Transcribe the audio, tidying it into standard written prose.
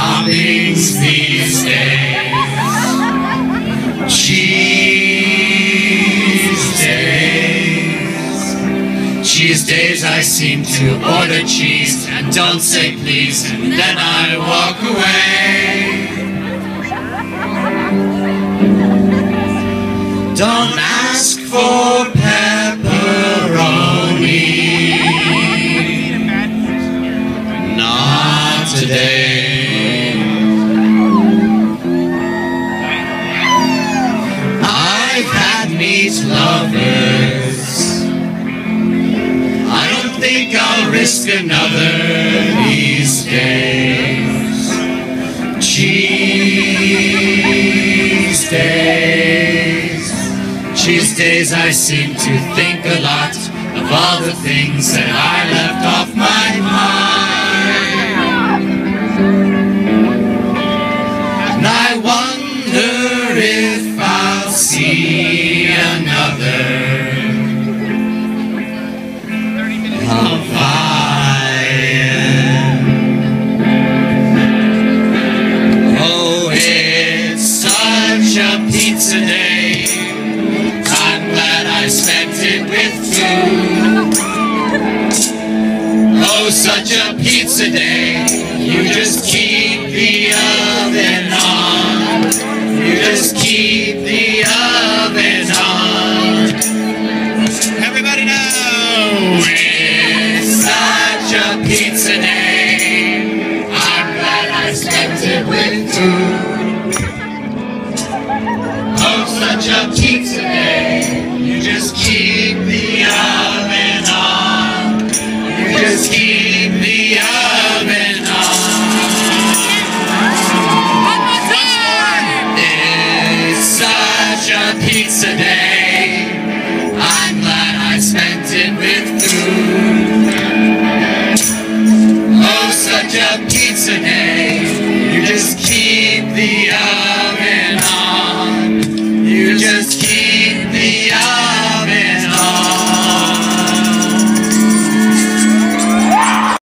toppings these days. Cheese days. Cheese days I seem to order cheese and don't say please, and then I walk away. Don't ask for pepperoni. Not today. I've had meat lovers. I don't think I'll risk another these days. Cheese days. Cheese days I seem to think a lot of all the things that I left off my mind. And I wonder if I'll see another Hawaiian. Oh, it's such a pizza day. I'm glad I spent it with food. Oh, such a pizza day. You just keep the oven on. You just keep the oven on. Everybody know it's such a pizza day. I'm glad I spent it with food. Oh, such a pizza day. You just keep the oven on. You just keep the oven on. It's such a pizza day. I'm glad I spent it with food. Oh, such a pizza day. You just keep the oven on.